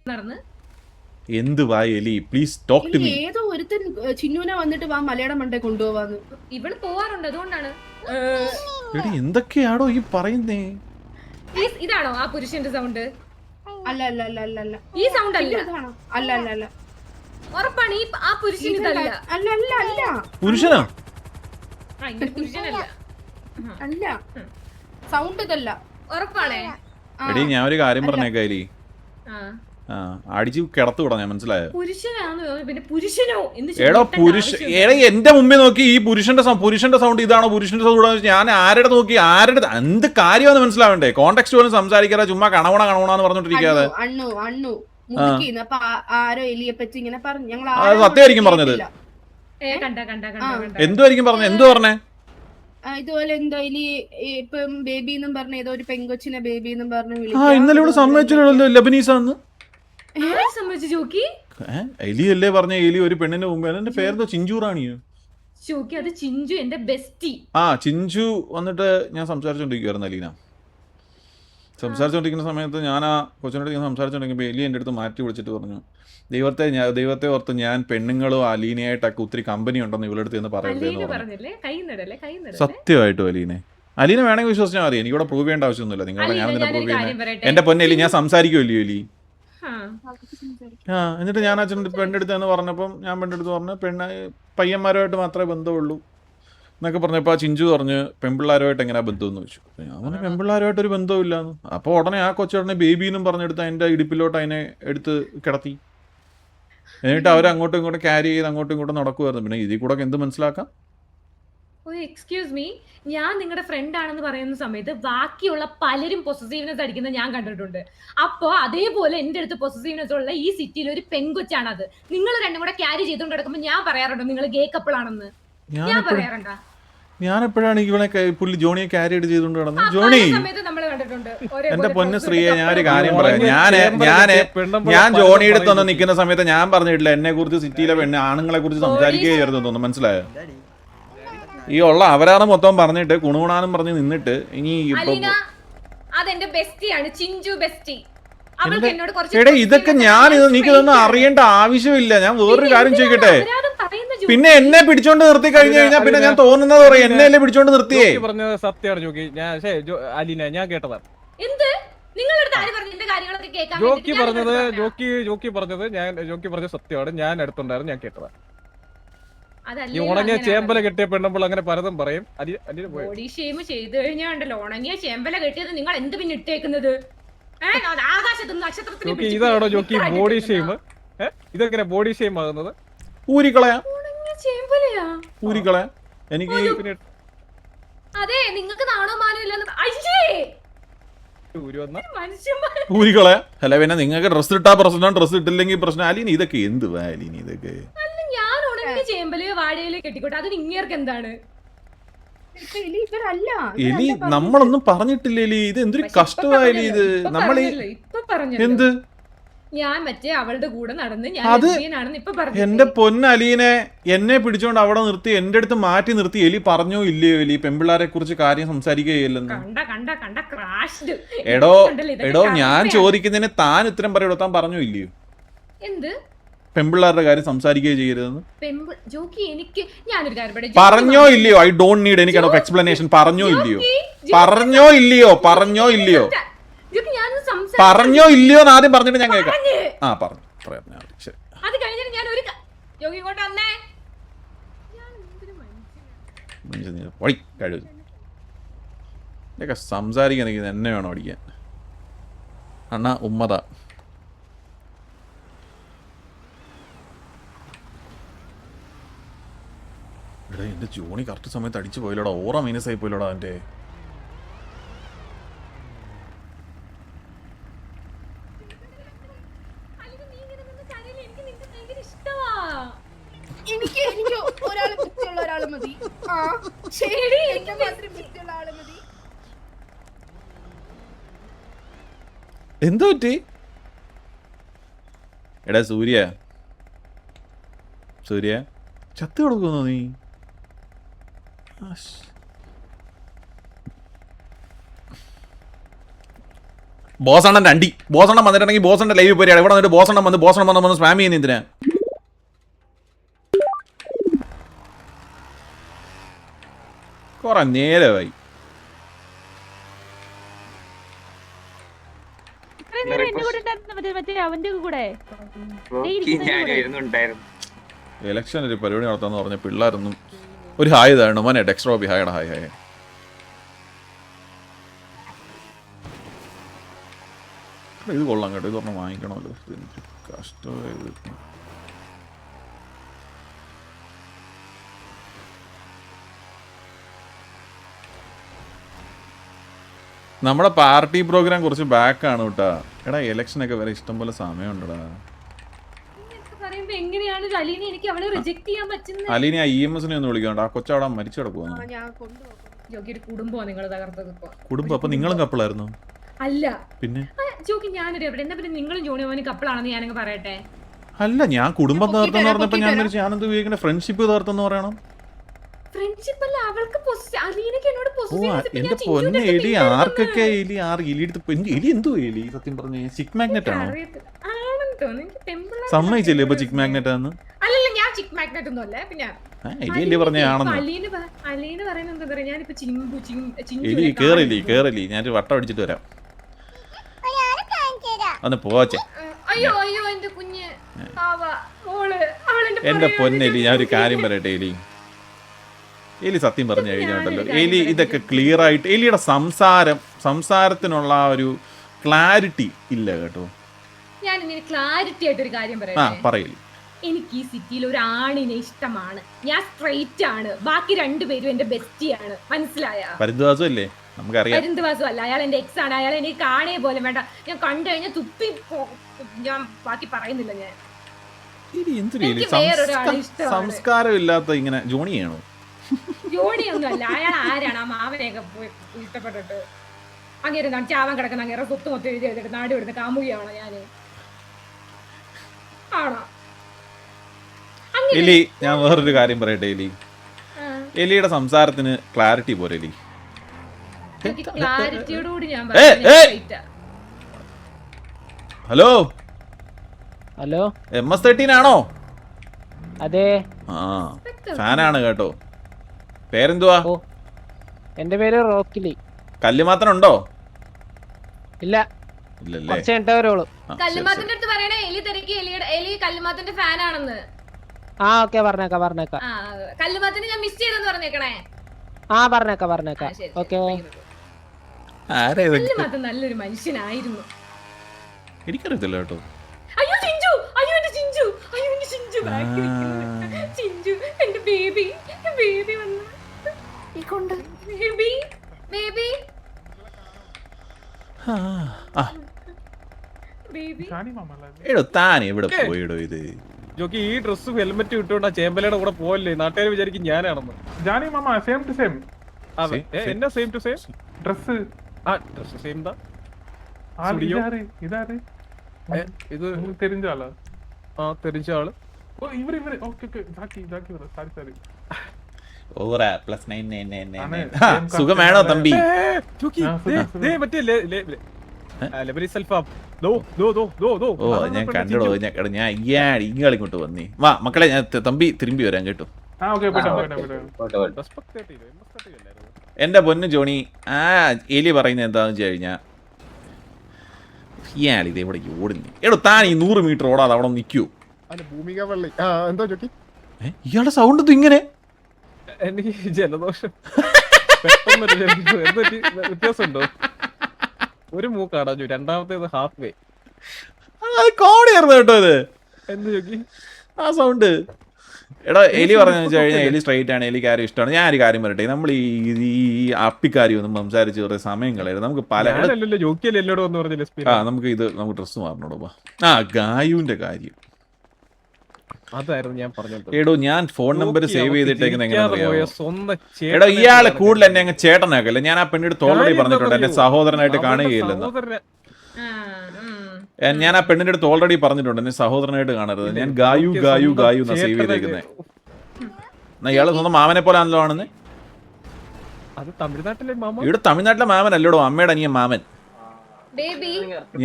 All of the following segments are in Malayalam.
നടന്ന് എന്ത് വാ എലി പ്ലീസ് ടോക്ക് ടു മീ. ഏതോ ഒരുത്തൻ ചിന്നുനെ വന്നിട്ട് വാ മലയാളം മണ്ടേ കൊണ്ടുപോവാന്ന്. ഇവള് പോവാറുണ്ട്, അതുകൊണ്ടാണ്. എടി എന്തൊക്കെയാണോ ഈ പറയുന്നേ? ഇതാണോ ആ പുരുഷന്റെ സൗണ്ട്? അല്ല അല്ല അല്ല അല്ല അല്ല, ഈ സൗണ്ട് അല്ല. അല്ല അല്ല അല്ല, ഉറപ്പാണ് ഈ ആ പുരുഷൻ ഇതല്ല. അല്ല അല്ല അല്ല, പുരുഷനാ? പുരുഷനല്ല, അല്ല, സൗണ്ട് ഇതല്ല. ഉറപ്പാണേ? എടി ഞാൻ ഒരു കാര്യം പറഞ്ഞേക്കാ എലി, അടിച്ചു കിടത്തുവിടാ ഞാൻ, മനസ്സിലായോ? പുരുഷനാണോ പിന്നെ പുരുഷനോ? എടോ എടേ എന്റെ മുമ്പിൽ നോക്കി ഈ പുരുഷന്റെ സൗണ്ട് ഇതാണോ പുരുഷന്റെ സൗണ്ട്? ഞാൻ ആരുടെ നോക്കി ആരുടെ എന്ത് കാര്യമാണെന്ന് മനസ്സിലാവണ്ടേ? കോണ്ടെക്സ്റ്റ് പോലും സംസാരിക്കാതെ ചുമ്മാ കണവണെന്ന് പറഞ്ഞോണ്ടിരിക്കാതെ. അപ്പൊ ആരോ എലിയെ പറ്റി ഇങ്ങനെ പറഞ്ഞു. ഞങ്ങൾ സത്യമായിരിക്കും പറഞ്ഞത്. എന്തുമായിരിക്കും പറഞ്ഞത്? എന്തു പറഞ്ഞേ? ഇതുപോലെ എന്തോ എലി ഇപ്പം ബേബി എന്നും പറഞ്ഞ ഏതോ ഒരു പെങ്കൊച്ചിനെ ബേബി എന്നും പറഞ്ഞു ഇന്നലെ ഇവിടെ സമ്മതിച്ചല്ലോ ലബനീസാന്ന്. എലിയല്ലേ പറഞ്ഞ? എലി ഒരു പെണ്ണിന്റെ മുമ്പ്. എന്റെ പേരെന്തോ ചിഞ്ചു റാണിയോ? അത് ചിഞ്ചു, എന്റെ ബെസ്റ്റി. ചിഞ്ചു വന്നിട്ട് ഞാൻ സംസാരിച്ചോണ്ടിരിക്കുവായിരുന്നു അലീന. സംസാരിച്ചോണ്ടിരിക്കുന്ന സമയത്ത് ഞാൻ ആ കൊച്ചിനോട് ഞാൻ സംസാരിച്ചോണ്ടിരിക്കുമ്പോൾ എലി എൻ്റെ അടുത്ത് മാറ്റി വിളിച്ചിട്ട് പറഞ്ഞു, ദൈവത്തെ ഓർത്ത് ഞാൻ പെണ്ണുങ്ങളും അലീനയായിട്ടൊക്കെ ഒത്തിരി കമ്പനി ഉണ്ടെന്ന് ഇവളെടുത്ത് എന്ന് പറയരുതെന്ന് പറഞ്ഞു. സത്യമായിട്ടും അലീന വേണമെങ്കിൽ വിശ്വസിച്ചാൽ മതി, എനിക്കിവിടെ പ്രൂവ് ചെയ്യേണ്ട ആവശ്യമൊന്നുമില്ല. നിങ്ങളുടെ ഞാൻ എന്തിനാ പ്രൂവ് ചെയ്യുന്നത്? എന്റെ പൊന്നെലി ഞാൻ സംസാരിക്കുമല്ലോ എലി. എന്നിട്ട് ഞാൻ ആ പെണ്ണെടുത്ത് എന്ന് പറഞ്ഞപ്പം ഞാൻ പെണ്ണെടുത്ത് പറഞ്ഞു പയ്യന്മാരുമായിട്ട് മാത്രമേ ബന്ധമുള്ളൂ എന്നൊക്കെ പറഞ്ഞപ്പോൾ ആ ചിഞ്ചു പറഞ്ഞ് പെൺപിള്ളേരുമായിട്ട് എങ്ങനെയാ ബന്ധമെന്ന് ചോദിച്ചു. ഞാൻ പറഞ്ഞു പെൺപിള്ളേരുമായിട്ടൊരു ബന്ധമില്ലാന്ന്. അപ്പോൾ ഉടനെ ആ കൊച്ചുടനെ ബേബിന്നും പറഞ്ഞെടുത്ത് അതിൻ്റെ ഇടുപ്പിലോട്ട് അതിനെ എടുത്ത് കിടത്തി. എന്നിട്ട് അവരങ്ങോട്ടും ഇങ്ങോട്ടും ക്യാരി ചെയ്ത് അങ്ങോട്ടും ഇങ്ങോട്ടും നടക്കുമായിരുന്നു. പിന്നെ ഇതിൽ കൂടെ എന്ത് മനസ്സിലാക്കാം? എക്സ്ക്യൂസ് മീ, ഞാൻ നിങ്ങളുടെ ഫ്രണ്ട് ആണെന്ന് പറയുന്ന സമയത്ത് ബാക്കിയുള്ള പലരും പൊസസീവ്നെസ് അടിക്കുന്നത് ഞാൻ കണ്ടിട്ടുണ്ട്. അപ്പോ അതേപോലെ എന്റെ അടുത്ത് പൊസസീവ്നെസ് ഉള്ള ഈ സിറ്റിയിൽ ഒരു പെൺകൊച്ചാണത്. നിങ്ങൾ രണ്ടും കൂടെ ക്യാരി ചെയ്തുകൊണ്ട് കിടക്കുമ്പോൾ ഞാൻ പറയാറുണ്ടോ നിങ്ങൾ ഗേ കപ്പിൾ ആണെന്ന്? ഞാൻ പറയാറുണ്ടോ? ഞാൻ എപ്പോഴാണ് ഇവനെ പുള്ളി ജോണിയെ ക്യാരി ചെയ്തുകൊണ്ട് കിടന്നത്? ജോണി എന്റെ പൊന്ന് ശ്രീയെ, ഞാനൊരു കാര്യം പറയാം. ഞാൻ ജോണിയുടെ അടുത്ത് വന്ന് നിൽക്കുന്ന സമയത്ത് ഞാൻ പറഞ്ഞിട്ടില്ല എന്നെ കുറിച്ച് സിറ്റിയിലെ പെണ്ണ് ആണുങ്ങളെ കുറിച്ച് സംസാരിക്കുകയായിരുന്നു തോന്നുന്നു. മനസ്സിലായോ? ഈ ഉള്ള അവരാണ് മൊത്തം പറഞ്ഞിട്ട് കുണുകുണാനും പറഞ്ഞ് നിന്നിട്ട് ഇനി ഇതൊക്കെ ഞാൻ എനിക്കിതൊന്നും അറിയേണ്ട ആവശ്യമില്ല. ഞാൻ വേറൊരു കാര്യം ചോദിക്കട്ടെ, പിന്നെ എന്നെ പിടിച്ചോണ്ട് നിർത്തി കഴിഞ്ഞു കഴിഞ്ഞാൽ പിന്നെ ഞാൻ തോന്നുന്നത് പറയാം, എന്നെ അല്ലേ പിടിച്ചോണ്ട് നിർത്തിയേ? പറഞ്ഞത് സത്യമാണ് ജോക്കി. അലീന ഞാൻ കേട്ടതാ ജോക്കി പറഞ്ഞത് സത്യമാണ്. ഞാൻ അടുത്തുണ്ടായിരുന്നു, ഞാൻ കേട്ടതാ. ഈ ഉണങ്ങിയ ചേമ്പല കെട്ടിയ പെണ്ണുമ്പോൾ അങ്ങനെ പലതും പറയും. ബോഡി ഷെയിം ചെയ്തു കഴിഞ്ഞാണ്ടല്ലോ, ഉണങ്ങിയ ചേമ്പല കെട്ടിയത് നിങ്ങൾ എന്ത് പിന്നെ ഇട്ടേക്കുന്നത്? ഇതാണോ ജോക്കി ബോഡി ഷെയിം? ഇതെങ്ങനെ ബോഡി ഷെയിം ആകുന്നത്? ഊരിക്കളയാ എനിക്ക്. അതെ, നിങ്ങൾക്ക് നാണോ മാനോ ഇല്ലെന്ന് ഊരിക്കളയാ. അല്ല പിന്നെ നിങ്ങൾക്ക് ഡ്രസ് ഇട്ടാ പ്രശ്നം, ഡ്രസ് ഇട്ടില്ലെങ്കിൽ പ്രശ്നം. അലീന ഇതൊക്കെ എന്ത് അലീന ഇതൊക്കെ? ഞാൻ ഉണങ്ങിയ ചേമ്പലയോ വാഴയിലോ കെട്ടിക്കോട്ടെ, അതിന് ഇങ്ങേർക്ക് എന്താണ്? എലി നമ്മളൊന്നും പറഞ്ഞിട്ടില്ല എലി. ഇത് എന്തൊരു കഷ്ടമായാലും ഇത് നമ്മൾ എന്ത് ഞാൻ മറ്റേ അവളുടെ കൂടെ നടന്ന് എന്റെ പൊന്നലീനെ എന്നെ പിടിച്ചോണ്ട് അവിടെ നിർത്തി എന്റെ അടുത്ത് മാറ്റി നിർത്തി. എലി പറഞ്ഞോ ഇല്ലയോ എലി പെൺപിള്ളാരെ കുറിച്ച് കാര്യം സംസാരിക്കുകയില്ലെന്ന്? എടോ ഞാൻ ചോദിക്കുന്നതിന് താൻ ഉത്തരം പറയടോ. താൻ പറഞ്ഞോ ഇല്ലയോ എന്ത് പെൺപിള്ളാരുടെ കാര്യം സംസാരിക്കുകയോ ചെയ്യരുതെന്ന്? പറഞ്ഞോ ഇല്ലയോ? I don't need any kind of explanation. പറഞ്ഞോ ഇല്ലയോ? പറഞ്ഞോ ഇല്ലയോ? പറഞ്ഞോ ഇല്ലയോ? പറഞ്ഞോ ഇല്ലയോ എന്ന് ആദ്യം പറഞ്ഞിട്ട് ഞാൻ കേൾക്കാം. പറഞ്ഞു ശരി. ഇതൊക്കെ സംസാരിക്കാൻ എന്നെ വേണോ അടിക്കാൻ? അണ്ണാ ഉമ്മത എടാ എന്റെ ജോണി കറക്റ്റ് സമയത്ത് അടിച്ചു പോയില്ലോടാ. ഓറ മൈനസ് ആയി പോയില്ലോടാ എന്റെ. എന്തോ പറ്റി? എടാ സൂര്യ ചത്ത് കൊടുക്കുന്നോ നീ? ബോസണ്ണൻ അണ്ടി ബോസണ്ണം വന്നിട്ടുണ്ടെങ്കിൽ ബോസന്റെ ലൈവ് പോലെയാണ് ഇവിടെ വന്നിട്ട് ബോസണ്ണം വന്ന് സ്പാം ചെയ്യുന്ന എന്തിനാ? കുറെ നേരമായി. ഇലക്ഷൻ ഒരു പരിപാടി നടത്താന്ന് പറഞ്ഞ പിള്ളേരൊന്നും ഒരു ഹായ് ഇതാണ് മോനെ ഡെക്സ്ട്രോബി ഹായടാ ഹായ് ഹായ്. ഇത് കൊള്ളാം കേട്ടോ, ഇത് പറഞ്ഞാൽ വാങ്ങിക്കണമല്ലോ. കഷ്ടമായത്. നമ്മുടെ പാർട്ടി പ്രോഗ്രാം കുറച്ച് ബാക്കാണ് കേട്ടാ. എടാ ഇലക്ഷനൊക്കെ വരെ ഇഷ്ടം പോലെ സമയമുണ്ടടാ. അലീനെ EMS ഒന്ന് വിളിക്കണ്ട. ആ കൊച്ചവിടെ മരിച്ചു കിടക്കുവാണ്. കുടുംബം അപ്പൊ നിങ്ങളും കപ്പിളായിരുന്നു? അല്ല പിന്നെ നിങ്ങളും ജോണി കപ്പിളാണെന്ന് ഞാനങ്ങ് പറയട്ടെ. അല്ല ഞാൻ കുടുംബം തകർത്തെന്ന് പറഞ്ഞപ്പോ ഞാൻ വിചാരിച്ചു ഞാനെന്ത് ഉപയോഗിക്കണേ ഫ്രണ്ട്ഷിപ്പ് തകർത്തെന്ന് പറയണം. എന്റെ പൊന്നെ എലി ആർക്കൊക്കെ എലി എലി എന്തോ എലി സത്യം പറഞ്ഞ ചിക്ക് മാഗ്നറ്റ് ആണോ? സമ്മതിച്ചില്ലേ ഇപ്പൊ ചിക്ക് മാഗ്നറ്റ് ആണെന്ന്? അല്ലല്ല ഞാൻ ചിക്ക് മാഗ്നറ്റ് ഒന്നും അല്ല. പിന്നെ എലി പറഞ്ഞാണെന്ന് എലി കേറില്ലേ ഞാൻ വട്ടം അടിച്ചിട്ട് വരാം. ഒന്ന് പോച്ചേ. എന്റെ പൊന്നെലി ഞാൻ ഒരു കാര്യം പറയട്ടെ. എലി സത്യം പറഞ്ഞു കഴിഞ്ഞുണ്ടല്ലോ എലി ഇതൊക്കെ ക്ലിയർ ആയിട്ട് എലിയുടെ സംസാരത്തിനുള്ള ആ ഒരു ക്ലാരിറ്റി ഇല്ല കേട്ടോ. ഞാൻ ക്ലാരിറ്റി ആയിട്ട് ഒരു കാര്യം പറയില്ല. എനിക്ക് ഈ സിറ്റിയിൽ ഒരു ആണിനെ ഇഷ്ടമാണ്. ഞാൻ സ്ട്രെയിറ്റ് ആണ്. ബാക്കി രണ്ടുപേരും എന്റെ ബെസ്റ്റിയാണ്. മനസ്സിലായ? പരിദ്വാസം അല്ലേ നമുക്കറിയാം. പരിദ്വാസം അല്ല. അയാൾ എന്റെ എക്സ് ആണ്. അയാൾ എനിക്ക് കാണേ പോലെ വേണ്ട. ഞാൻ കണ്ടു കഴിഞ്ഞാൽ തുപ്പി ഞാൻ ബാക്കി പറയുന്നില്ല. ഞാൻ സംസ്കാരമില്ലാത്ത ഇങ്ങനെ ജോണിയാണോ? ജോണിയൊന്നും അല്ല. അയാൾ ആരാണ്? ആ മാവനെയൊക്കെ പോയി ഇഷ്ടപ്പെട്ടിട്ട് അങ്ങനെ ചാവാൻ കിടക്കുന്ന അങ്ങനെ സ്വത്ത് മൊത്തം എഴുതി ചെയ്തിട്ട് നാട് വിടുന്ന കാമുകയാണോ ഞാന്? ആണോ? എലി ഞാൻ വേറൊരു കാര്യം പറയട്ടെ. എലിയുടെ സംസാരത്തിന് ക്ലാരിറ്റി പോരെ എലി. ക്ലാരിറ്റിയോടുകൂടി ഞാൻ ഹലോ ഹലോ MS-13 ആണോ? അതെ. ആ ഫാനാണ് കേട്ടോ. പേരെന്തുവാ? എന്റെ പേര് റോക്കിലി. കല്ലുമാത്തനുണ്ടോ? ഇല്ല. ഇല്ലല്ലേ. കല്ലുമാത്തിന്റെ അടുത്ത് പറയണേ എലി തിരക്കി എലി കല്ലുമാത്തിന്റെ ഫാനാണെന്ന്. ആ ഓക്കെ പറഞ്ഞേക്കാം. കല്ലുമാത്തിന് ഞാൻ മിസ് ചെയ്തെന്ന് പറഞ്ഞേക്കണേ. ആ പറഞ്ഞേക്കാം. ഓക്കെ. കല്ലുമാത്തൻ നല്ലൊരു മനുഷ്യനായിരുന്നു. എനിക്കറിയത്തില്ല കേട്ടോ. അയ്യോ ചിഞ്ചു, അയ്യോ എന്റെ ചിഞ്ചു, അയ്യോ എന്റെ ചിഞ്ചു ബാക്കി നിൽക്കുന്നു. ചിഞ്ചു എന്റെ ബേബി വന്നു. ഇകൊണ്ട് ബേബി എടോ താൻ എവിടെ പോയിടോ ഇത്? ജോക്കി ഈ ഡ്രസ്സും ഹെൽമെറ്റ് ഇട്ടുകൊണ്ട് ചേമ്പലയുടെ കൂടെ പോവല്ലേ? നാട്ടുകാർ വിചാരിക്കും ഞാനാണെന്ന്. ജാനി മാമ സെയിം ടു സെയിം. എന്നാ സെയിം ടു സെയിം ഡ്രസ്? ആ ഡ്രസ് സെയിം ദാ. ഇതാര്? ഇത് തെരിഞ്ഞ ആളാ? ആ തെരിഞ്ഞ ആള്. ഓ ഇവര് ഓക്കെ ജാക്കി സോറി ഓറാ +999. സുഖം വേണോ തമ്പി? മറ്റേ ഓ ഞാൻ കണ്ടോ. ഞാൻ ഇങ്ങോട്ട് വന്നേ. വാ മക്കളെ ഞാൻ തമ്പി തിരുമ്പി വരാൻ കേട്ടോ. എന്റെ പൊന്നു ജോണി ആ എലി പറയുന്നത് എന്താന്ന് വെച്ച് കഴിഞ്ഞാ ഇയാളിത് എവിടെ ഓടുന്നു? എടോ താൻ ഈ 100 മീറ്റർ ഓടാതെ അവിടെ നിൽക്കൂ. ഇയാളുടെ സൗണ്ട് ഇങ്ങനെ. എനിക്ക് ജലദോഷം വ്യത്യാസമുണ്ടോ? ഒരു മൂക്കാടാ രണ്ടാമത്തേത് ഹാഫ് വേ. കോടിയായിരുന്നു കേട്ടോ ഇത്. എന്ത് ചോക്കി ആ സൗണ്ട്? എടാ എലി പറഞ്ഞു വെച്ച് കഴിഞ്ഞാൽ എലി സ്ട്രൈറ്റ് ആണ്. എലി കാര്യം ഇഷ്ടമാണ്. ഞാൻ ഒരു കാര്യം പറയട്ടെ. നമ്മൾ ഈ അപ്പിക്കാരി ഒന്നും സംസാരിച്ച് കുറേ സമയം കളയരുത്. നമുക്ക് പല നമുക്ക് ഡ്രസ്സ് മാറണോടോ. ആ ഗായുവിന്റെ കാര്യം അതായിരുന്നു ഞാൻ പറഞ്ഞത്. എടോ ഞാൻ ഫോൺ നമ്പർ സേവ് ചെയ്തിട്ടേക്കുന്നത് എങ്ങനെയാണെന്നറിയാമോ? എടോ ഇയാളെ കൂടുതൽ എന്നെ അങ്ങ് ചേട്ടനാക്കല്ലേ. ഞാൻ ആ പെണ്ണിന്റെ ഓൾറെഡി പറഞ്ഞിട്ടുണ്ട് എന്റെ സഹോദരനായിട്ട് കാണുകയില്ലെന്ന്. ഞാൻ ആ പെണ്ണിന്റെ അടുത്ത് ഓൾറെഡി പറഞ്ഞിട്ടുണ്ട് എന്നെ സഹോദരനായിട്ട് കാണരുത്. ഞാൻ ഗായു എന്നാ സേവ് ചെയ്തേക്കുന്നത്. ഇയാള് സ്വന്തം മാമനെ പോലെ ആണല്ലോ ആണെന്ന്. അത് തമിഴ്നാട്ടിലെ മാമൻ. ഇവിടെ തമിഴ്നാട്ടിലെ മാമൻ അല്ലോടോ, അമ്മയുടെ അനിയൻ മാമൻ. ബേബി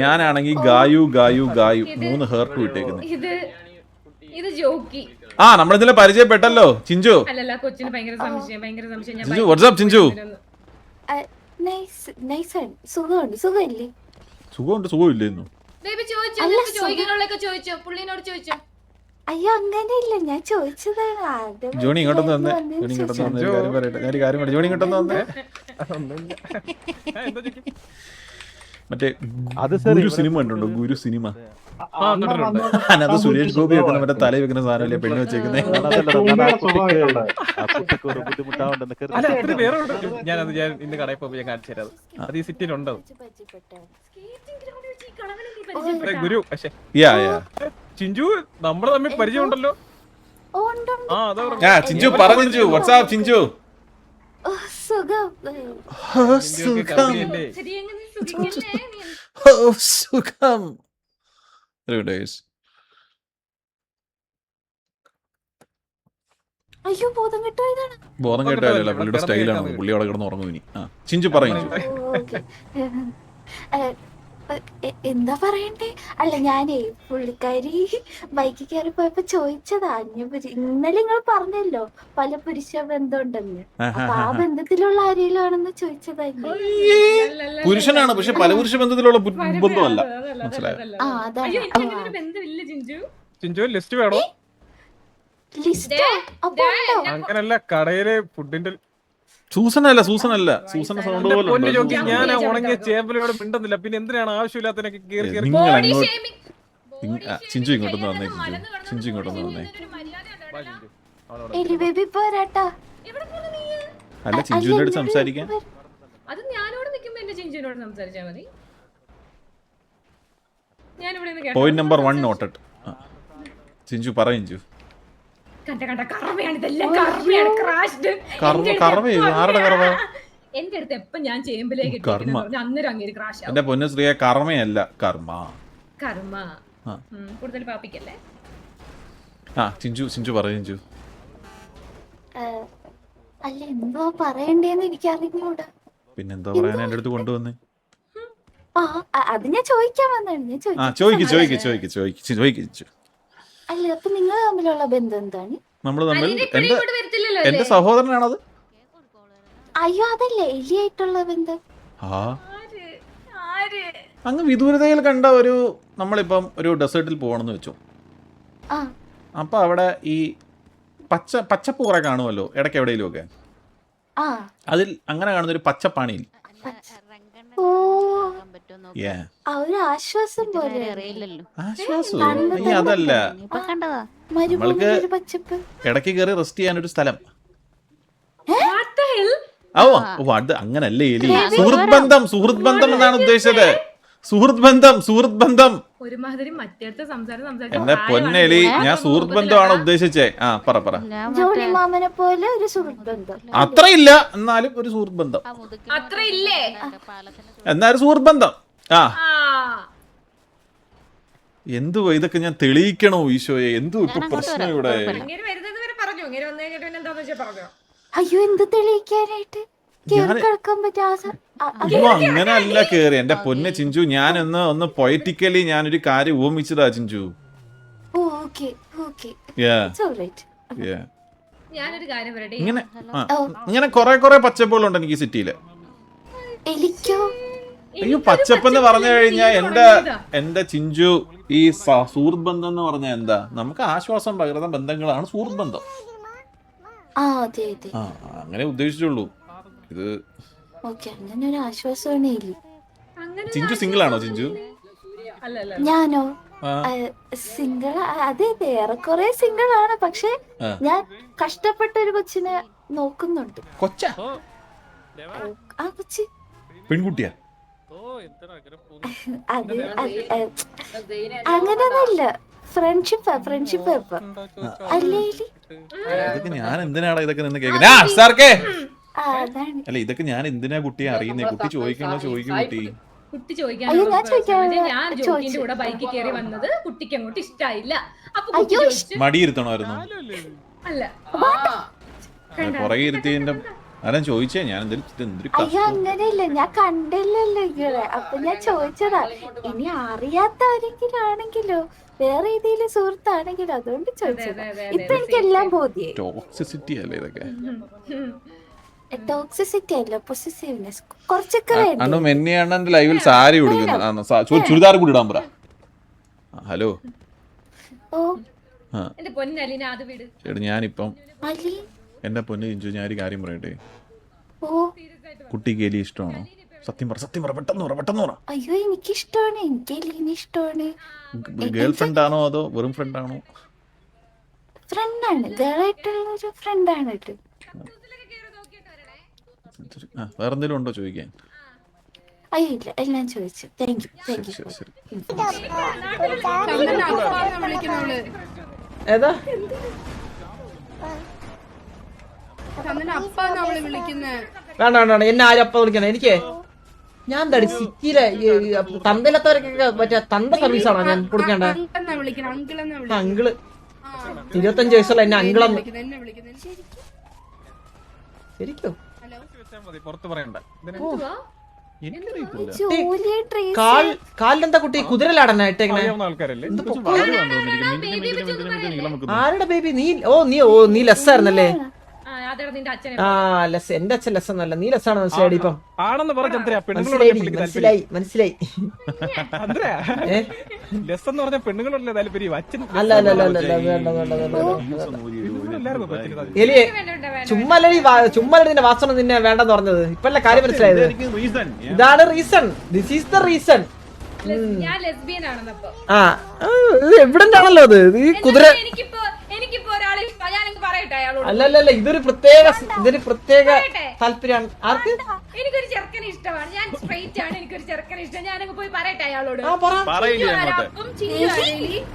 ഞാനാണെങ്കിൽ ഗായു ഗായു ഗായു 3 ഹേർട്ടും ഇട്ടേക്കുന്നത്. ഇത് ജോക്കി. ആ നമ്മളിതിലെ പരിചയപ്പെട്ടല്ലോ ചിഞ്ചു. അല്ലല്ല കൊച്ചിന് ഭയങ്കര സംശയം ഞാൻ ചിഞ്ചു വാട്സ്ആപ്പ് ചിഞ്ചു. സുഖമില്ലേ? സുഖമുണ്ട് സുഖമില്ലേന്നു. ബേബി ചോദിക്കാനുള്ളതൊക്കെ ചോദിച്ചോ, പുള്ളിനോട് ചോദിച്ചോ. അയ്യോ അങ്ങനെയില്ല, ഞാൻ ചോദിച്ചതാണ്. ജോണി ഇങ്ങോട്ടൊന്ന് വന്നേ. ജോണി ഇങ്ങോട്ടൊന്ന് വന്നേ. ഒരു കാര്യം പറയട്ടെ. ഞാനൊരു കാര്യം പറയട്ടെ. ജോണി ഇങ്ങോട്ടൊന്ന് വന്നേ. മറ്റേ ഗുരു സിനിമ കണ്ടുണ്ടോ? ഗുരു സിനിമ. അതിനകത്ത് സുരേഷ് ഗോപി വെക്കുന്ന മറ്റേ തലയിൽ വെക്കുന്ന സാധനമല്ലേ പെണ്ണ് വെച്ചേക്കുന്നേ. ഞാനത് ഞാൻ ഇന്ന് കടയിൽ പോകുമ്പോൾ ഞാൻ കാണിച്ചു തരാം. അത് ഈ സിറ്റിയിലുണ്ടോ ഗുരു? പക്ഷേ ചിഞ്ചു നമ്മള് തമ്മിൽ പരിചയമുണ്ടല്ലോ. ചിഞ്ചു പറഞ്ഞു. വാട്സ്ആപ്പ് ചിഞ്ചു. സുഖം. സുഖം. അയ്യോ ബോധം കിട്ടുവാണ്. ബോധം കേട്ടാലല്ല പുള്ളിയുടെ സ്റ്റൈലാണ്. പുള്ളി അവിടെ കിടന്ന് ഉറങ്ങും ഇനി. ചിഞ്ചു പറയും. എന്താ പറയണ്ടേ? അല്ല ഞാനേ പുള്ളിക്കാരി ബൈക്കിൽ കയറി പോയപ്പോ ചോദിച്ചതാ. ഇന്നലെ നിങ്ങൾ പറഞ്ഞല്ലോ പല പുരുഷ ബന്ധമുണ്ടെന്ന്. അപ്പൊ ആ ബന്ധത്തിലുള്ള ആരെങ്കിലും ആണെന്ന് ചോദിച്ചതല്ലേ? പുരുഷനാണ്, പക്ഷെ പല പുരുഷ ബന്ധത്തിലുള്ള ബന്ധമല്ല. മനസ്സിലായോ? ആ അതാണ്. ചിഞ്ചു ലിസ്റ്റ് വേണോ? ലിസ്റ്റ് അങ്ങനല്ല, കടയിലെ ഫുഡിന്റെ സൂസനല്ല. സൂസന്റെ സൗണ്ട് പോലെ ഞാൻ ഉണങ്ങിയ ചേമ്പലോട് മിണ്ടുന്നില്ല. പിന്നെ എന്തിനാണ് ആവശ്യമില്ലാത്തതിനൊക്കെ കേറി കേറി? ചിഞ്ചു ഇങ്ങോട്ടൊന്ന് വന്നേ. ചിഞ്ചു ഇങ്ങോട്ടൊന്ന് വന്നേ. അല്ല ചിഞ്ചുവിന്റെ അടുത്ത് സംസാരിക്കാൻ. അത് ഞാനോട് നിൽക്കുമ്പോ എന്റെ ചിഞ്ചുവിനോട് സംസാരിച്ചാ മതി. Point number 1 noted. ചിഞ്ചു പറയും. ചിഞ്ചു എന്റെ അടുത്ത് എപ്പോ ഞാൻ ചേമ്പിലേക്ക് അന്നേരം അങ്ങേര് ക്രാഷ്. എന്റെ പൊന്നു ശ്രീയെ കർമ്മയല്ല കർമ്മ. കൂടുതൽ പാപ്പിക്കല്ലേ. ചിഞ്ചു പറയും. ചിഞ്ചു അല്ല എന്തോ പറയണ്ടേന്ന് എനിക്ക് അറിഞ്ഞൂടാ. പിന്നെന്തോ പറയാൻ എന്റെ അടുത്ത് കൊണ്ടുവന്നേ. അത് ഞാൻ ചോദിക്കാൻ വന്നാണ്. ചോദിച്ചു. അല്ല അപ്പൊ നിങ്ങൾ തമ്മിലുള്ള ബന്ധം എന്താണ്? നമ്മള് തമ്മിൽ എന്റെ സഹോദരനാണത്. അയ്യോ അതല്ലേ എലിയായിട്ടുള്ള ബന്ധം. അങ്ങ് വിദൂരതയിൽ കണ്ട ഒരു നമ്മളിപ്പം ഒരു ഡെസേർട്ടിൽ പോകണമെന്ന് വെച്ചു. അപ്പൊ അവിടെ ഈ പച്ചപ്പ് കുറെ കാണുമല്ലോ ഇടയ്ക്ക് എവിടെയെങ്കിലും ഒക്കെ. അതിൽ അങ്ങനെ കാണുന്ന ഒരു പച്ചപ്പാണിയിൽ ആശ്വാസം പോലെ. ആശ്വാസം അതല്ല, നമ്മൾക്ക് ഇടയ്ക്ക് കയറി റെസ്റ്റ് ചെയ്യാൻ ഒരു സ്ഥലം. അത് അങ്ങനല്ലേ എലി. സുഹൃത്ത് ബന്ധം എന്നാണ് ഉദ്ദേശിച്ചത്. സുഹൃത്ത് ബന്ധം. എന്റെ പൊന്നെലി, ഞാൻ സുഹൃത്ത് ബന്ധമാണ് ഉദ്ദേശിച്ചേ. പറ. ജോണിമാമനെ പോലെ ഒരു സുഹൃത്ത് ബന്ധം അത്രയില്ല, എന്നാലും ഒരു സുഹൃത്ത് ബന്ധം. എന്നാലും സുഹൃത്ത് ബന്ധം. എന്തു ഇതൊക്കെ ഞാൻ തെളിയിക്കണോ ഈശോയെ? എന്തു ഇപ്പൊ പ്രശ്നം ഇവിടെ? അയ്യോ എന്ത് തെളിയിക്കാനായിട്ട്? അങ്ങനെ അല്ല കേറി. എന്റെ പൊന്നെ ചിഞ്ചു, ഞാൻ ഒന്ന് പൊയറ്റിക്കലി ഞാനൊരു കാര്യം ഊമിച്ചതാ ചിഞ്ചു. ഇങ്ങനെ കൊറേ പച്ചപ്പുകളുണ്ട് എനിക്ക് ഈ സിറ്റിയില്. അയ്യോ പച്ചപ്പെന്ന് പറഞ്ഞു കഴിഞ്ഞാൽ എന്റെ ചിഞ്ചു ഈ സുഹൃത്ത് ബന്ധം എന്ന് പറഞ്ഞാൽ എന്താ? നമുക്ക് ആശ്വാസം പകരുന്ന ബന്ധങ്ങളാണ് സുഹൃത്ത് ബന്ധം. അങ്ങനെ ഉദ്ദേശിച്ചുള്ളൂ. ഇത് ചിഞ്ചു സിംഗിൾ ആണോ? ചിഞ്ചു ഞാനോ? സിംഗിൾ. അതെ ഏറെക്കുറെ സിംഗിൾ ആണ്. പക്ഷെ ഞാൻ കഷ്ടപ്പെട്ട ഒരു കൊച്ചിനെ നോക്കുന്നുണ്ട്. കൊച്ചാ? ആ കൊച്ചി പെൺകുട്ടിയാ? അങ്ങനെയൊന്നുമില്ല. ഫ്രണ്ട്ഷിപ്പ് അല്ലേ? ഇതൊക്കെ ഞാൻ എന്തിനാണ് ഇതൊക്കെ നിന്ന് കേൾക്കുന്നത്? അല്ല ഇതൊക്കെ ഞാൻ എന്തിനാ കുട്ടിയെ അറിയുന്നേ? കുട്ടി ചോദിക്കണോ? ചോദിക്കും കുട്ടി ഞാൻ ജോക്കിന്റെ കൂടെ ബൈക്കിൽ കയറി വന്നത് കുട്ടിക്ക് അങ്ങോട്ട് ഇഷ്ടായില്ല. മടിയിരുത്തണമായിരുന്നു. അല്ല പുറകെ ഇരുത്തിയതിന്റെ ആരാ ചോദിച്ചേ? ഞാൻ എന്തൊരു അയ്യോ അങ്ങനെയല്ല, ഞാൻ കണ്ടില്ലല്ലോ ഇങ്ങളെ, അപ്പൊ ഞാൻ ചോദിച്ചതാ. ഇനി അറിയാത്ത ആരെങ്കിലും ആണെങ്കിലോ വേറെ ഏതെങ്കിലും സുഹൃത്താണെങ്കിലോ അതുകൊണ്ട് ചോദിച്ചതാ. ഇപ്പൊ എനിക്കെല്ലാം ബോധ്യായി. ടോക്സിസിറ്റി അല്ലേ ഇതൊക്കെ? ടോക്സിസിറ്റി അല്ല, പൊസസീവ്നെസ് കുറച്ചൊക്കെ അണ്ണു വേണ്ടി. മെന്നിയണ്ണന്റെ ലൈവിൽ സാരി ഉടുക്കുന്നു, ചുരിദാർ കൂടി ഇടാൻ പറ. ഹലോ ഓ എന്റെ പൊന്നലിന അത് വിട്. ചേട്ടാ ഞാനിപ്പം അലി, എന്റെ പൊന്ന് ചിഞ്ചു, ഞാൻ ഒരു കാര്യം പറയട്ടെ. ഓ കുട്ടിക്ക് എലി ഇഷ്ടമാണോ? സത്യം പറ, പെട്ടെന്ന് പറ. അയ്യോ എനിക്കിഷ്ടമാണ്, എനിക്ക് എലിനെ ഇഷ്ടമാണ്. ഗേൾ ഫ്രണ്ട് ആണോ അതോ വെറും ഫ്രണ്ട് ആണോ? ഫ്രണ്ടാണ്, ഗേളായിട്ടുള്ള ഒരു ഫ്രണ്ടാണ് കേട്ടോ. വേറെ എന്തെങ്കിലും ഉണ്ടോ ചോദിക്കാൻ? അയ്യോ ഇല്ല, എല്ലാം ചോദിച്ചു. Thank you. ശരി. ഏതാ വേണ്ട എന്നെ ആരും അപ്പ വിളിക്കണേ. എനിക്ക് ഞാൻ തടി സിറ്റിയിലെ തന്തയിലത്തവരൊക്കെ മറ്റേ തന്ത സർവീസാണോ ഞാൻ കൊടുക്കേണ്ടത്? അങ്കിള് 25 വയസ്സുള്ള എന്നെ അങ്കിളെന്ന് ശരിക്കും പുറത്ത് പറയണ്ട. കാലിലെന്താ കുട്ടി കുതിരലാടനാ ഇട്ടേക്കണേ? ആൾക്കാരല്ലേ ആരുടെ ബേബി? നീ ലെസ്സായിരുന്നല്ലേ? ആ ലെസ്, എന്റെ അച്ഛൻ ലെസ് ഒന്നല്ല, നീ ലെസ്സാണ്. മനസ്സിലായി ഇപ്പം? ആണെന്ന് പറഞ്ഞ മനസ്സിലായി. ലെസ് എന്ന് പറഞ്ഞ പെണ്ണുങ്ങളല്ലേ താല്പര്യം? അച്ഛൻ അല്ല എലിയെ ചുമ്മാ നിന്റെ വാസന നിന്നെ വേണ്ടെന്ന് പറഞ്ഞത് ഇപ്പല്ലേ കാര്യം മനസ്സിലായത്? ഇതാണ് reason. This is the reason. ഞാൻ ലെസ്ബിയൻ ആണെന്നപ്പോ ആ എവിഡന്റ് ആണല്ലോ അത്. ഈ കുതിര എനിക്കിപ്പോ ഒരാളെ പറയട്ടെ അയാളോട്. അല്ലല്ല, ഇതൊരു പ്രത്യേക താല്പര്യമാണ്. ആർക്ക്? എനിക്കൊരു ചെറുക്കനെ ഇഷ്ടമാണ്, ഞാൻ സ്ട്രൈറ്റ് ആണ്, എനിക്കൊരു ചെറുക്കനെ ഇഷ്ടം. ഞാനങ്ങ് പോയി പറയട്ടെ അയാളോട്.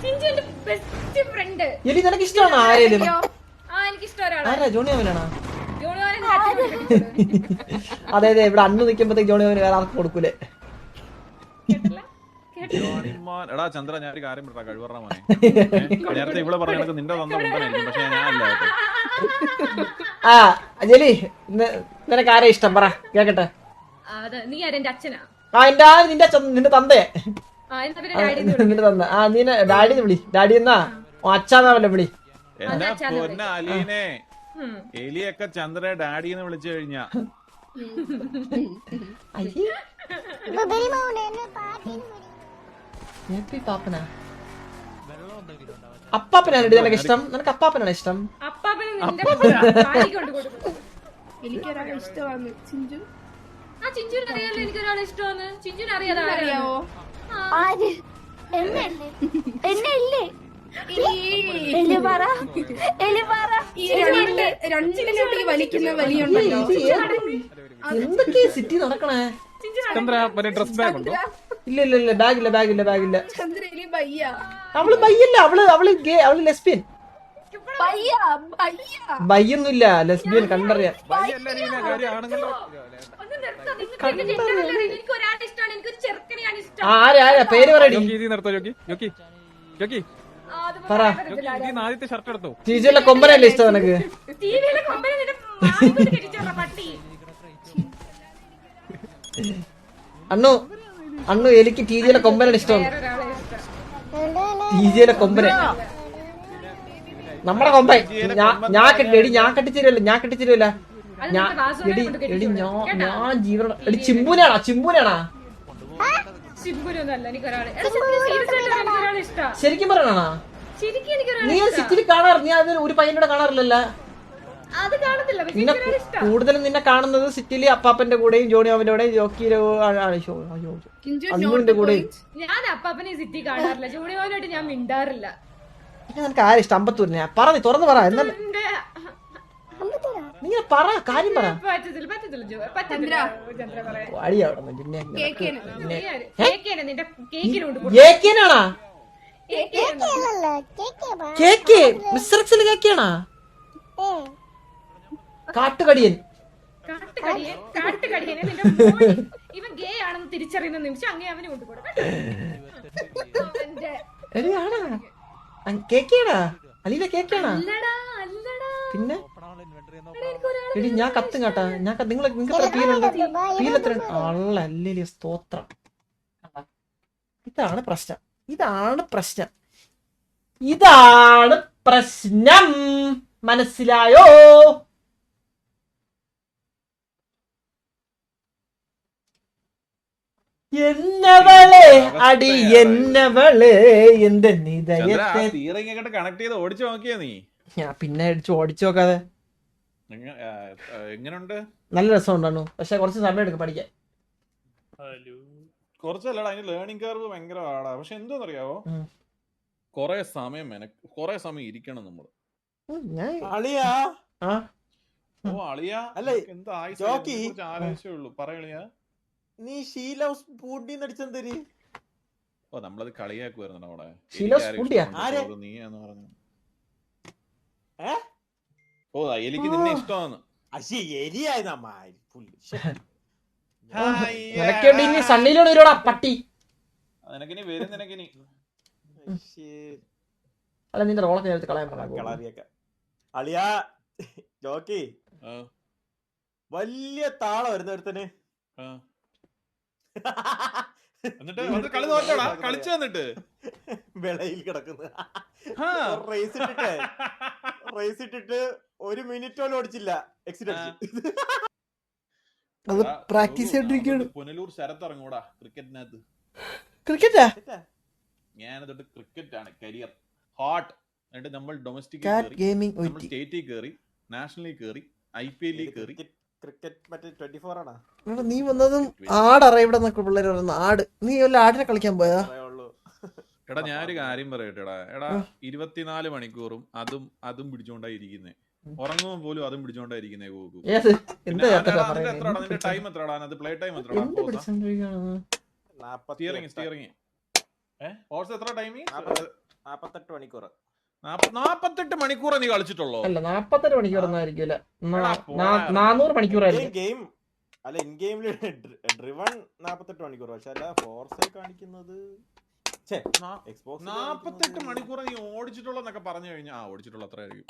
ചിഞ്ചുന്റെ ബെസ്റ്റ് ഫ്രണ്ട്. എലി നിനക്ക് ഇഷ്ടമാണോ ആരേലും? എനിക്ക് ഇഷ്ടം ഒരാളാണ്. ആരാ? ജോണിയോവനാണോ? ജോണിയോനെ അതെ ഇവിടെ അന്ന് നിൽക്കുമ്പോഴത്തേക്ക് ജോണിയോവന് വേറെ ആർക്കും കൊടുക്കൂലേ? എടാ ചന്ദ്ര, ഞാൻ ഒരു കാര്യം പറയാം. കഴിവറ മോനെ, നേരത്തെ ഇവിടെ പറഞ്ഞ നിന്റെ തന്നിരിക്കും, പക്ഷെ ഞാനല്ല. ആ ജലി, നിനക്ക് ആരെ ഇഷ്ടം പറ കേക്കട്ടെ. നീ ആരെന്റെ അച്ഛനാ? നിന്റെ തന്തയെ നിന്റെ തന്ത. ആ നീ ഡാഡി വിളി. ഡാഡി എന്നാ അച്ഛാന്നാവല്ലേ വിളി. എന്റെ പൊന്ന അലീനെ, എലിയൊക്കെ ചന്ദ്ര ഡാഡിന്ന് വിളിച്ചു കഴിഞ്ഞാ അപ്പാപ്പനാണ് നിനക്ക് ഇഷ്ടം? നിനക്ക് അപ്പാപ്പനാണ് ഇഷ്ടം? എനിക്കൊരാളെ ഇഷ്ടമാണ് ചിഞ്ചു. ചിഞ്ചുവിന് അറിയാലോ എനിക്കൊരാളെ ഇഷ്ടമാണ്. ചിഞ്ചുവിന് അറിയാമോ? ആര്? എന്നെ വലിക്കുന്ന വലിയുണ്ടല്ലോ. എന്തൊക്കെയാ സിറ്റി നടക്കണേ? ഡ്രസ് ബാഗ് ഉണ്ടോ? ഇല്ല ബാഗില്ല. ചന്ദ്രയില് ബയ്യ. അവള് ബയ്യല്ല, അവള് ലെസ്ബിയൻ. ബയ്യൊന്നുമില്ല, ലെസ്ബിയൻ കണ്ടറിയാം. ആരാ പേര് പറയടി. പറ. ടീച്ചറിലെ കൊമ്പനല്ലേ ഇഷ്ടം നിനക്ക്? അണ്ണു എനിക്ക് ടീജിയിലെ കൊമ്പനാണ് ഇഷ്ടം. ടീജിയിലെ കൊമ്പനെ നമ്മുടെ കൊമ്പൻ. ഞാൻ കെട്ടിച്ചിരുവല്ല. ഞാൻ ജീവന ചിമ്പൂനാണാ? ശരിക്കും പറയണാ? നീ സിറ്റിയിൽ കാണാറ്? നീ അത് ഒരു പയ്യനോട് കാണാറില്ലല്ലോ? കൂടുതലും നിന്നെ കാണുന്നത് സിറ്റിയില് അപ്പാപ്പന്റെ കൂടെയും ജോണിയോവന്റെ കൂടെയും ജോക്കിയുടെ കൂടെയും. ഞാൻ അപ്പാപ്പനെ സിറ്റി കാണാറില്ല, ജോണിയോവനായിട്ട് ഞാൻ മിണ്ടാറില്ല. നിനക്ക് ആരും ഇഷ്ടം? അമ്പത്തൂരിനെ പറ, നീ തുറന്ന് പറ. എന്നാ നീ പറ, കാര്യം പറ. കേക്കിനാണാ? കേക്ക് മിസ്റക്സില് കേക്കാണാ? കാട്ടുകടിയൻ. ഇവൻ ഗേ ആണെന്ന് തിരിച്ചറിയുന്ന നിമിഷം അങ്ങനെ അവന് കൊണ്ടുപോകും. കേക്കാണാ? അലീന കേക്കാണാ? അല്ലടാ പിന്നെ എനിക്കൊരാളെ എടി ഞാൻ കത്തും കേട്ടാ നിങ്ങൾക്ക് എത്ര പീലുണ്ട് പീലെത്ര അള്ളല്ലേ സ്തോത്രം. ഇതാണ് പ്രശ്നം മനസ്സിലായോ? എന്നവളെ അടി എന്നവളെ എന്റെ നിതയത്തെ സ്റ്റിയറിംഗ് ഒക്കെ കണക്ട് ചെയ്ത് ഓടിച്ചു നോക്കിയാ നീ? ഞാൻ പിന്നെ ഓടിച്ചു നോക്കാതെ. എങ്ങനുണ്ട്? നല്ല രസമുണ്ടായിരുന്നു, പക്ഷെ കുറച്ച് സമയം എടുക്കും പഠിക്കാൻ. കുറച്ചല്ലടാ, അതിന് ലേണിംഗ് കർവ് ഭയങ്കര പാടാ. പക്ഷെ എന്തോന്നറിയാവോ, കൊറേ സമയം ഇരിക്കണം നമ്മള്. അളിയാ ഓ അളിയാ, അല്ല, എന്താ ജോക്കി. ആലോചിച്ചേ ഉള്ളൂ. പറയളിയാ, നീ ഷീല പൂട്ടിന്നടിച്ചെന്തരി? ഓ നമ്മളത് കളിയാക്കുവായിരുന്നു അവിടെ. ഷീലോസ് പൂട്ടിയാ? നീ എന്ന് പറഞ്ഞു. ഓ എനിക്ക് നിന്നെ ഇഷ്ടമാണ്. നിനക്കേണ്ടി ഇനി സണ്ണിയിലോട് വരുവാടാ പട്ടി. നിനക്കിനി വരും, നിനക്കിനി. അല്ല നിന്റെ റോളൊക്കെ നേരത്തെ കളയാൻ പറയാം. അളിയാ ജോക്കി, വലിയ താളം വരുന്ന ഒരുത്തന്. എന്നിട്ട് കളി തോറ്റോടാ, കളിച്ചു വന്നിട്ട് വെളയിൽ കിടക്കുന്നു. റേസ് ഇട്ടിട്ട് 1 മിനിറ്റ് പോലും ഓടിച്ചില്ല, എക്സിറ്റ് അടിച്ചു. അത് പ്രാക്ടീസ് ചെയ്തിരിക്കുകയാണ്. പുനലൂർ ശരത്ത് ഇറങ്ങൂടാ ക്രിക്കറ്റിനകത്ത്. ക്രിക്കറ്റാ? ഞാനതൊട്ട് ക്രിക്കറ്റ് ആണ് കരിയർ ഹോട്ട്. എന്നിട്ട് നമ്മൾ ഡൊമസ്റ്റിക് സ്റ്റേറ്റിൽ കയറി, നാഷണലിൽ കയറി, IPL കയറി. ക്രിക്കറ്റ് മറ്റേ 24 ആണോ? നീ വന്നതും ആടറ ഇവിടെ പിള്ളേർ പറയുന്ന ആട്. നീ വല്ല ആടിനെ കളിക്കാൻ പോയാ? എടാ ഞാനൊരു കാര്യം പറയട്ടെടാ, എടാ 24 മണിക്കൂറും അതും പിടിച്ചോണ്ടായി ഇരിക്കുന്നേ. ഉറങ്ങുമ്പോൾ പോലും അതും പിടിച്ചോണ്ടാ ഇരിക്കുന്നേ. നിന്റെ ടൈം എത്രടാ? അത് പ്ലേ ടൈം എത്രടാ? സ്റ്റിയറിംഗ് ഹോഴ്സ് എത്ര ടൈം? 48 മണിക്കൂർ. 48 മണിക്കൂർ നീ കളിച്ചിട്ടുള്ളോ? അല്ല 48 മണിക്കൂറൊന്നും ആയിരിക്കില്ല, 400 മണിക്കൂറായിരിക്കും. ഗെയിം അല്ല, ഇൻ ഗെയിമില് ഡ്രിവൺ 48 മണിക്കൂർ, പക്ഷെ അല്ല ഫോർസൈ കാണിക്കുന്നത് 48 മണിക്കൂർ നീ ഓടിച്ചിട്ടുള്ളന്നൊക്കെ പറഞ്ഞു കഴിഞ്ഞാൽ ഓടിച്ചിട്ടുള്ള അത്ര ആയിരിക്കും.